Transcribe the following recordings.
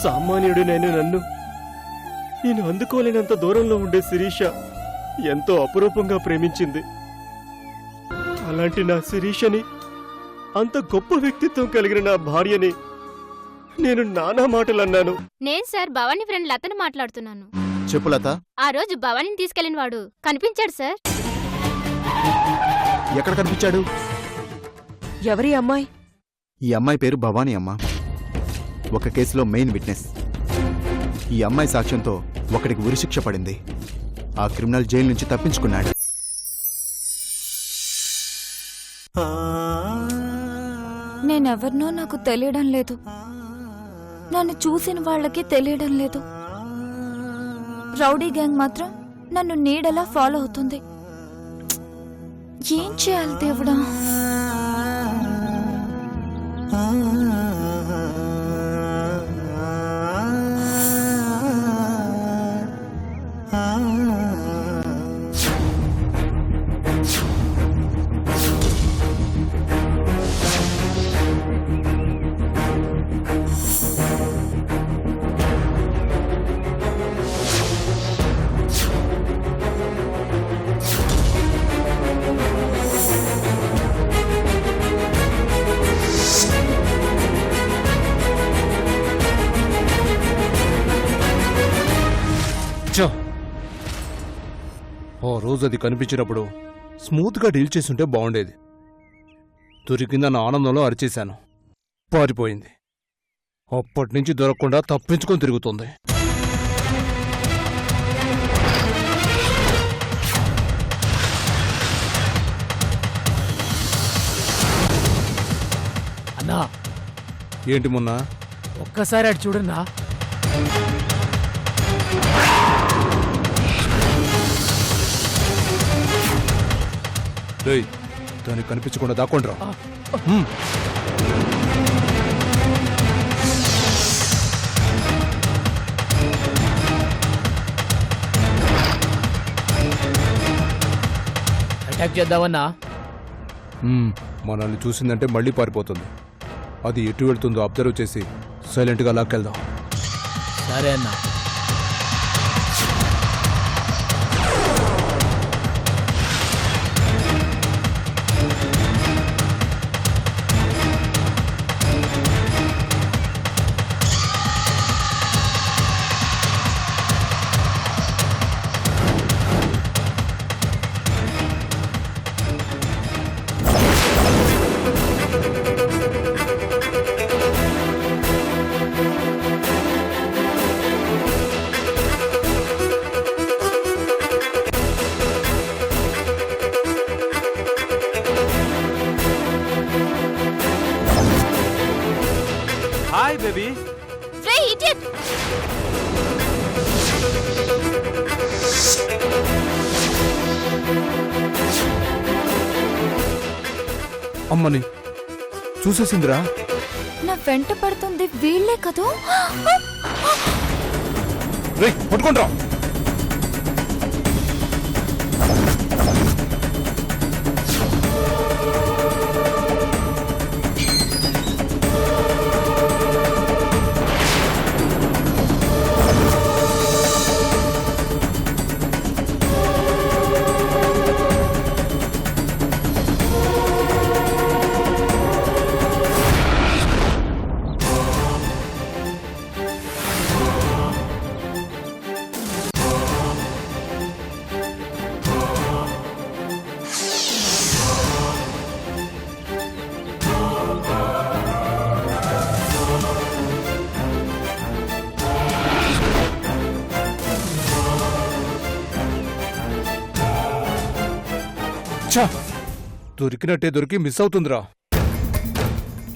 సామాన్యుడినైన నన్ను నేను అందుకోలేనంత దూరంలో ఉండే శిరీష ఎంతో అపురూపంగా ప్రేమించింది. అలాంటి నా శిరీషని, అంత గొప్ప వ్యక్తిత్వం కలిగిన నా భార్యని నేను నానా మాటలు అన్నాను. నేను సార్ భవానీ ఫ్రెండ్ లతను మాట్లాడుతున్నాను. చెప్పు లత. ఆ రోజు భవానీని తీసుకెళ్లిన వాడు కనిపించాడు సార్. ఎక్కడ కనిపించాడు? ఎవరి అమ్మాయి? ఈ అమ్మాయి పేరు భవానీ అమ్మ. ఒక కేసులో మెయిన్ విట్నెస్. ఈ అమ్మాయి సాక్ష్యంతో ఒకడికి ఉరిశిక్ష పడింది. ఆ క్రిమినల్ జైలు నుంచి తప్పించుకున్నాడు. నేనెవర్నో నాకు తెలియడం లేదు. నన్ను చూసిన వాళ్ళకి తెలియడం లేదు. రౌడీ గ్యాంగ్ మాత్రం నన్ను నీడలా ఫాలో అవుతుంది. ఏం చేయాలి దేవుడా? ఓ రోజు అది కనిపించినప్పుడు స్మూత్గా డీల్ చేసుంటే బాగుండేది. దొరికిందన్న ఆనందంలో అరిచేశాను. పారిపోయింది. అప్పటినుంచి దొరకకుండా తప్పించుకొని తిరుగుతుంది. అన్నా ఏంటి మొన్న? ఒక్కసారి అటు చూడన్నా. దానికి కనిపించకుండా దాక్కోండ్రా. అటాక్ చేద్దామన్నా. మనల్ని చూసిందంటే మళ్ళీ పారిపోతుంది. అది ఎటు వెళ్తుందో అబ్జర్వ్ చేసి సైలెంట్గా లాక్కెళ్దాం. సరే అన్నా. Hi baby. రే ఇడియట్! అమ్మని చూసేసిందిరా. నా వెంట పడుతుంది వీళ్లే కదూ. పట్టుకుంటా. దొరికినట్టే దొరికి మిస్ అవుతుందిరా.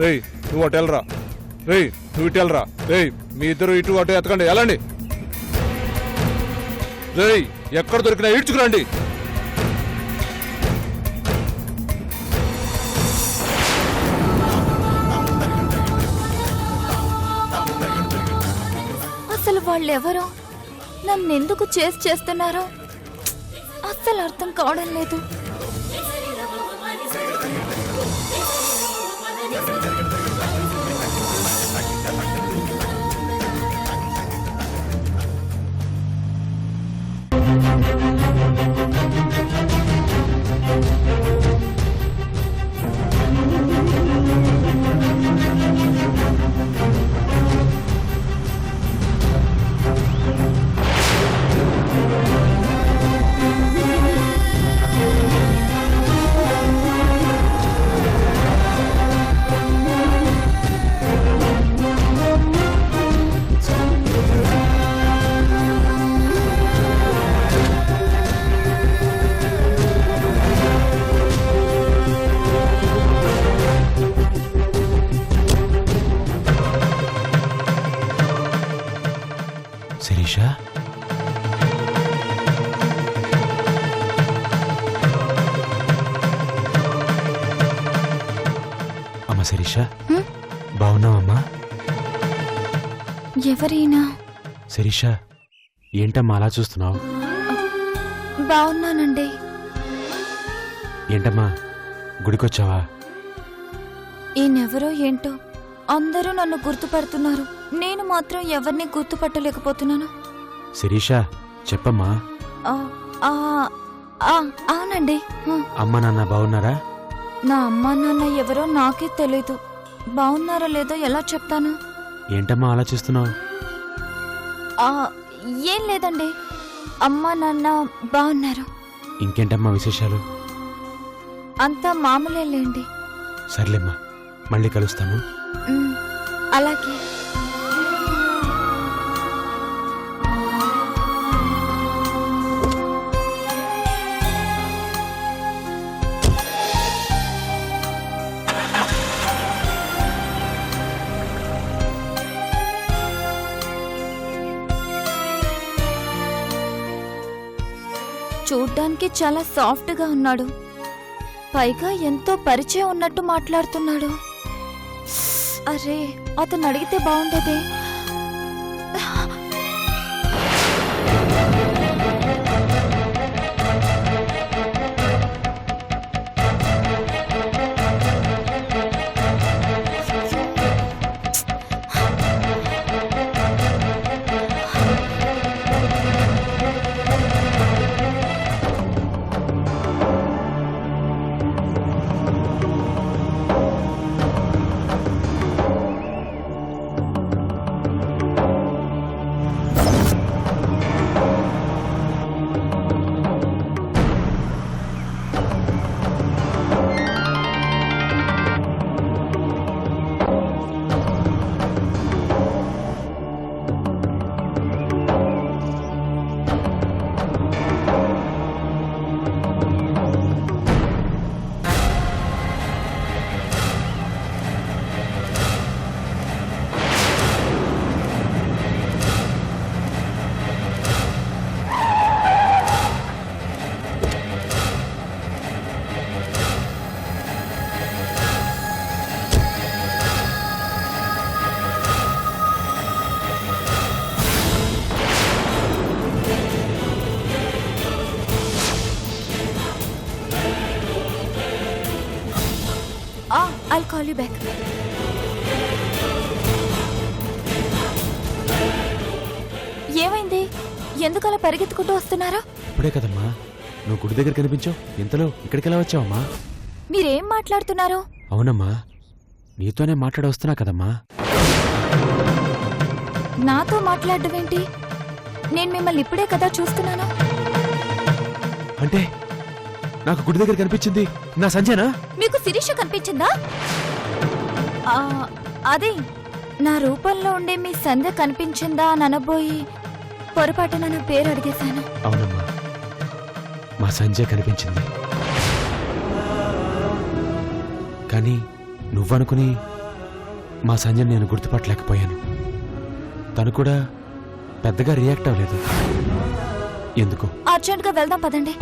రేయ్ నువ్వు అటు వెళ్ళరా. రేయ్ నువ్వు ఇటు వెళ్ళరా. రేయ్ మీ ఇద్దరు ఇటు అటు ఎతకండి. వెళ్ళండి. రేయ్ ఎక్కడ దొరికినా ఈడ్చుకురండి. అసలు వాళ్ళెవరో, నన్నెందుకు చేస్తున్నారో అస్సలు అర్థం కావడం లేదు. శిరీష అమ్మ శిరీష హ్మ్? బాగున్నావమ్మా? ఎవరైనా శిరీష ఏంటమ్మా అలా చూస్తున్నావు? బాగున్నానండి. ఏంటమ్మా గుడికొచ్చావా? ఈయనెవరో ఏంటో అందరూ నన్ను గుర్తుపడుతున్నారు. నేను మాత్రం ఎవరిని గుర్తుపట్టలేకపోతున్నాను. శిరీష చెప్పమ్మా. ఆ, ఆ, ఆ, అవునండి. అమ్మ నాన్న బాగున్నారా? నా అమ్మా నాన్న ఎవరో నాకే తెలీదు. బాగున్నారో లేదో ఎలా చెప్తాను? ఏంటమ్మా ఆలోచిస్తున్నావు? ఆ, ఏం లేదండి. అమ్మా నాన్న బాగున్నారు. ఇంకేంటమ్మా విశేషాలు? అంతా మామూలేండి. సర్లేమ్మా మళ్ళీ కలుస్తాను. అలాగే. చూడ్డానికి చాలా సాఫ్ట్ గా ఉన్నాడు. పైగా ఎంతో పరిచయం ఉన్నట్టు మాట్లాడుతున్నాడు. అరే అతను అడిగితే బాగుండేదే. I'll call you back. ఏమైంది? ఎందుకలా పరిగెత్తుకుంటూ వస్తున్నారా? ఇప్పుడే కదమ్మా నువ్వు గుడి దగ్గర కనిపించావు. ఇంతలో ఇక్కడికి ఎలా వచ్చావమ్మా? మీరేం మాట్లాడుతున్నారు? అవునమ్మా నీతోనే మాట్లాడి వస్తున్నా కదమ్మా. నాతో మాట్లాడడం ఏంటి? నేను మిమ్మల్ని ఇప్పుడే కదా చూస్తున్నాను. అంటే నాకు గుడి దగ్గర కనిపించింది నా సంజయనా? మీకు శిరీష కనిపించిందా? అదే నా రూపంలో ఉండే మీ సంధ్య కనిపించిందా అని అనబోయి పొరపాటున నా పేరు అడిగేశాను. అవునమ్మా మా సంజయ్ కనిపించింది. కానీ నువ్వనుకుని మా సంజయ్ నేను గుర్తుపట్టలేకపోయాను. తను కూడా పెద్దగా రియాక్ట్ అవ్వలేదు. ఎందుకు? అర్జెంట్గా వెళ్దాం పదండి.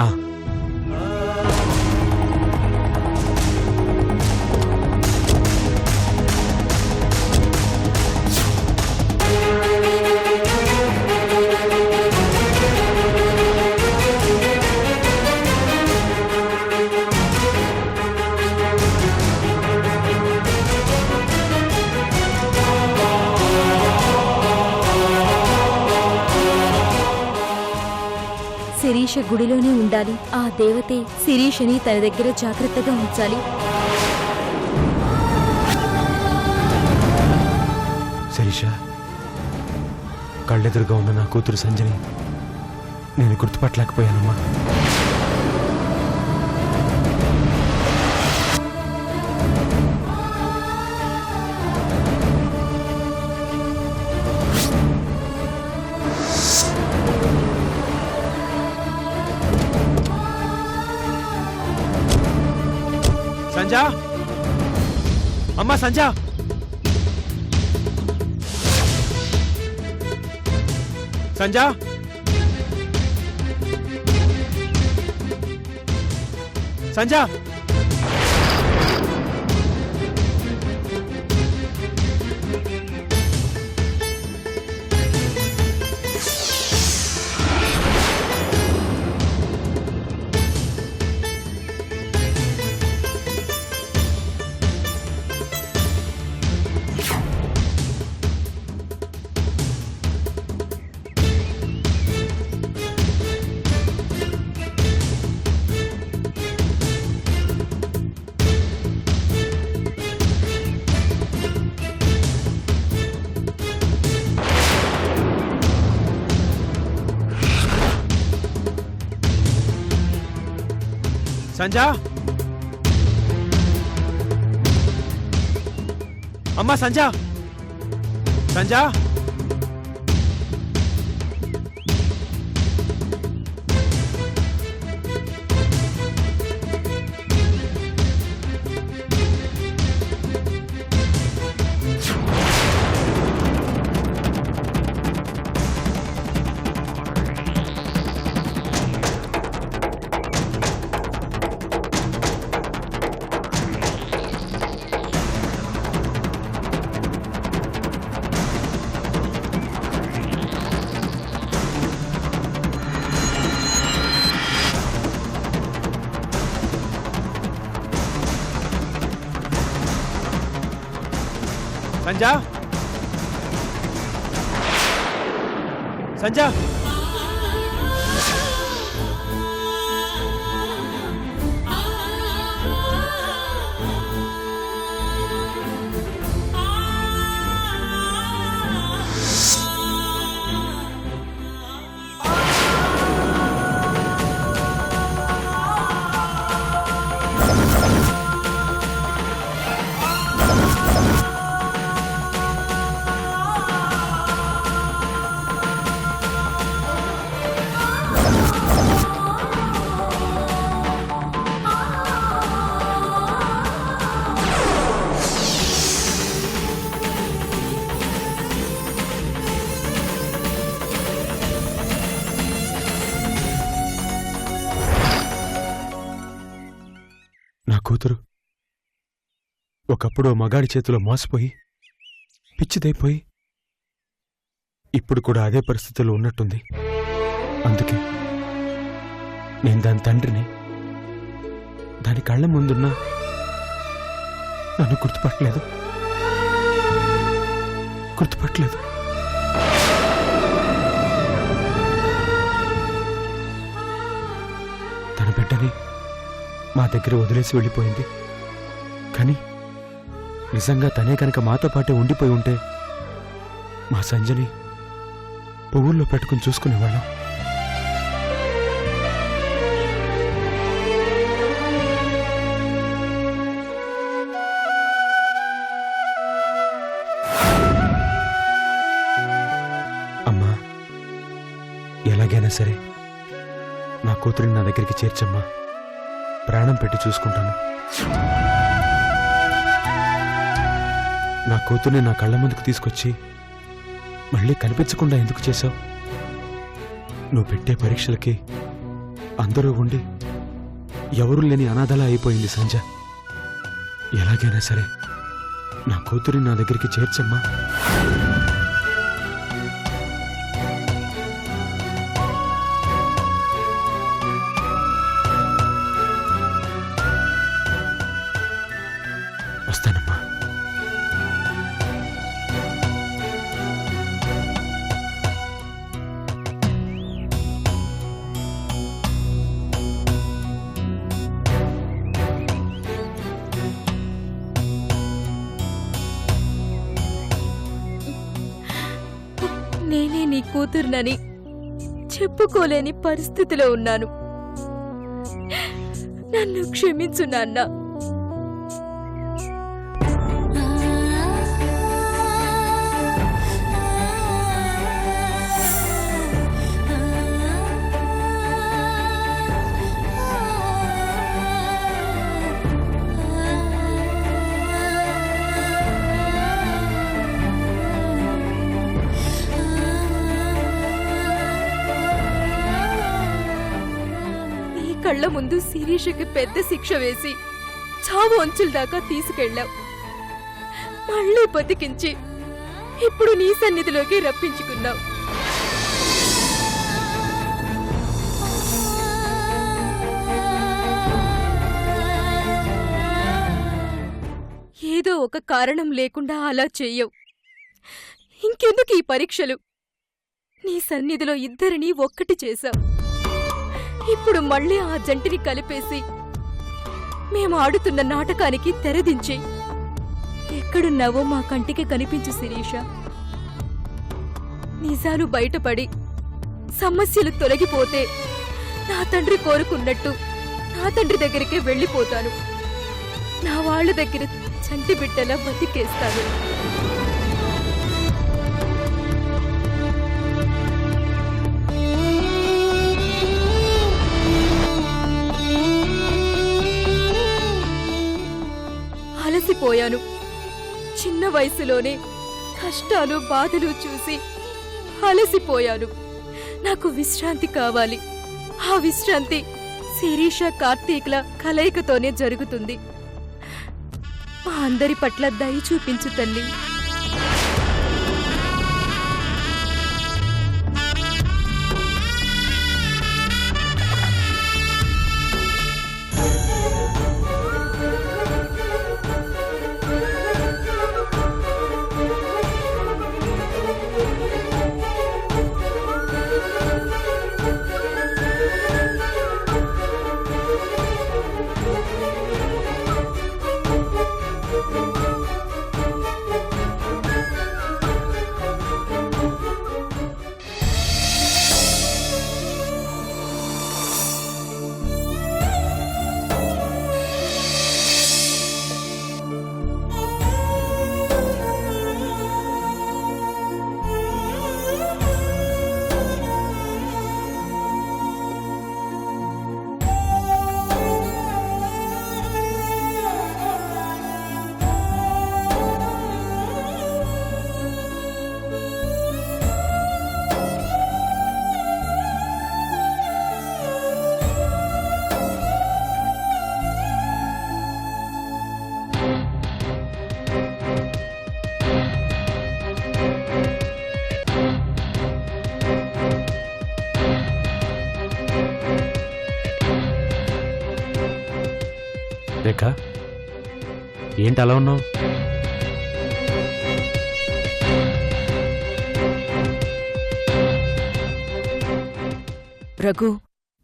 శిరీష గుడిలోనే ఉండాలి. ఆ దేవతే శిరీషని తన దగ్గర జాగ్రత్తగా ఉంచాలి. శిరీష కళ్ళెదురుగా ఉన్న నా కూతురు సంజని నేను గుర్తుపట్టలేకపోయానమ్మా. సంజా అమ్మా సంజా సంజా సంజా సంజా అమ్మా సంజా సంజా సంజా సంజా నా కూతురు ఒకప్పుడు మగాడి చేతిలో మోసపోయి పిచ్చిదైపోయి ఇప్పుడు కూడా అదే పరిస్థితిలో ఉన్నట్టుంది. అందుకే నేను దాని తండ్రిని. దాని కళ్ళ ముందున్నా నన్ను గుర్తుపట్టలేదు. తన బిడ్డని మా దగ్గర వదిలేసి వెళ్ళిపోయింది. కానీ నిజంగా తనే కనుక మాతో పాటే ఉండిపోయి ఉంటే మా సంజని పువ్వుల్లో పెట్టుకుని చూసుకునేవాళ్ళం. అమ్మా, ఎలాగైనా సరే నా కూతురిని నా దగ్గరికి చేర్చమ్మా. ప్రాణం పెట్టి చూసుకుంటాను. నా కూతుర్ని నా కళ్ళ ముందుకు తీసుకొచ్చి మళ్ళీ కనిపించకుండా ఎందుకు చేశావు? నువ్వు పెట్టే పరీక్షలకి అందరూ ఉండి ఎవరూ లేని అనాథలా అయిపోయింది సంజ. ఎలాగైనా సరే నా కూతురిని నా దగ్గరికి చేర్చమ్మా. వస్తానమ్మా. నేనే నీ కూతురునని చెప్పుకోలేని పరిస్థితిలో ఉన్నాను. నన్ను క్షమించు నాన్న. కళ్ళ ముందు శిరీషకి పెద్ద శిక్ష వేసి చావు అంచుల దాకా తీసుకెళ్ళావు. మళ్ళీ బతికించి ఇప్పుడు నీ సన్నిధిలోకి రప్పించుకున్నావు. ఏదో ఒక కారణం లేకుండా అలా చెయ్యవు. ఇంకెందుకు ఈ పరీక్షలు? నీ సన్నిధిలో ఇద్దరినీ ఒక్కటి చేశావు. ఇప్పుడు మళ్ళీ ఆ జంటిని కలిపేసి మేము ఆడుతున్న నాటకానికి తెరదించి ఎక్కడున్నావో మా కంటికి కనిపించు శిరీష. నిజాలు బయటపడి సమస్యలు తొలగిపోతే నా తండ్రి కోరుకున్నట్టు నా తండ్రి దగ్గరికే వెళ్ళిపోతాను. నా వాళ్ళ దగ్గర చంటి బిడ్డలా బతికేస్తాను. అలసిపోయాను. చిన్న వయసులోనే కష్టాలు బాధలు చూసి అలసిపోయాను. నాకు విశ్రాంతి కావాలి. ఆ విశ్రాంతి శిరీష కార్తీక్ల కలయికతోనే జరుగుతుంది. మా అందరి పట్ల దయ చూపించు తల్లి. రేఖ, ఏంటి అలా ఉన్నావు? రఘు,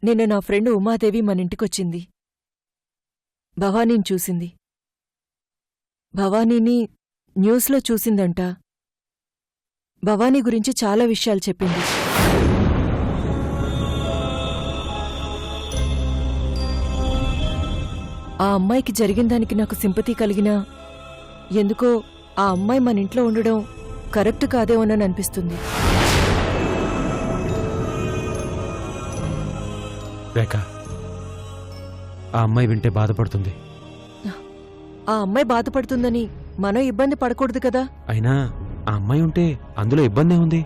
నిన్న నా ఫ్రెండ్ ఉమాదేవి మన ఇంటికొచ్చింది. భవానీని చూసింది. భవానీని న్యూస్లో చూసిందంట. భవానీ గురించి చాలా విషయాలు చెప్పింది. ఆ అమ్మాయికి జరిగిన దానికి నాకు సింపతి కలిగినా ఎందుకో ఆ అమ్మాయి మన ఇంట్లో ఉండడం కరెక్ట్ కాదేమోనని అనిపిస్తుంది. రేఖ, ఆ అమ్మాయి వింటే బాధపడుతుంది. ఆ అమ్మాయి బాధపడుతుందని మనం ఇబ్బంది పడకూడదు కదా. అయినా ఆ అమ్మాయి ఉంటే అందులో ఇబ్బందే ఉంది.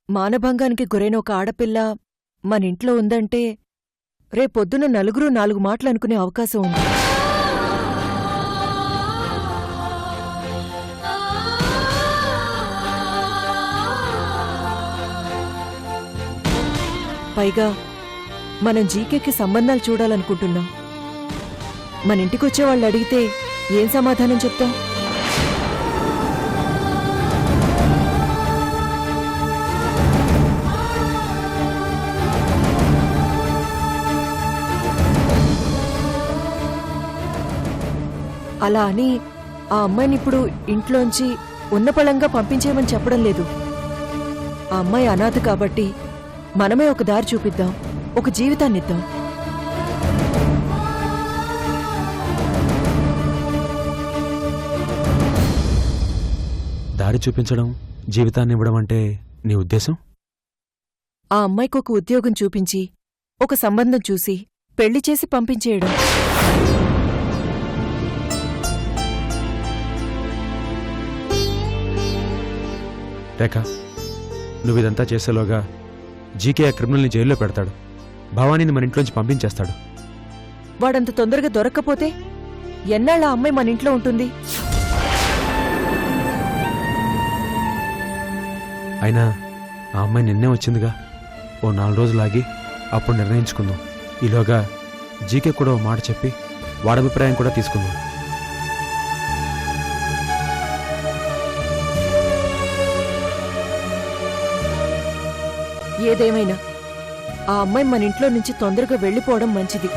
మానభంగానికి గురైన ఒక ఆడపిల్ల మన ఇంట్లో ఉందంటే రేపొద్దున నలుగురు 4 మాటలు అనుకునే అవకాశం ఉంది. పైగా మనం జీకేకి సంబంధాలు చూడాలనుకుంటున్నాం. మన ఇంటికొచ్చే వాళ్ళు అడిగితే ఏం సమాధానం చెప్తాం? అలా అని ఆ అమ్మాయిని ఇప్పుడు ఇంట్లోంచి ఉన్నపళంగా పంపించేయమని చెప్పడం లేదు. ఆ అమ్మాయి అనాథ కాబట్టి మనమే ఒక దారి చూపిద్దాం, ఒక జీవితాన్నిద్దాం. దారి చూపించడం, జీవితాన్ని ఇవ్వడం అంటే నీ ఉద్దేశం? ఆ అమ్మాయికి ఒక ఉద్యోగం చూపించి, ఒక సంబంధం చూసి, పెళ్లి చేసి పంపించేయడం. రేఖ, నువ్విదంతా చేసేలోగా జీకే ఆ క్రిమినల్ని జైల్లో పెడతాడు. భవానీని మన ఇంట్లోంచి పంపించేస్తాడు. వాడంత తొందరగా దొరక్కపోతే ఎన్నాళ్ళ ఆ అమ్మాయి మన ఇంట్లో ఉంటుంది? అయినా ఆ అమ్మాయి నిన్నే వచ్చిందిగా, ఓ 4 రోజులు ఆగి అప్పుడు నిర్ణయించుకుందాం. ఈలోగా జీకే కూడా ఓ మాట చెప్పి వాడి అభిప్రాయం కూడా తీసుకుందాం. ఏదేమైనా ఆ అమ్మాయి మన ఇంట్లో నుంచి తొందరగా వెళ్ళిపోవడం మంచిది.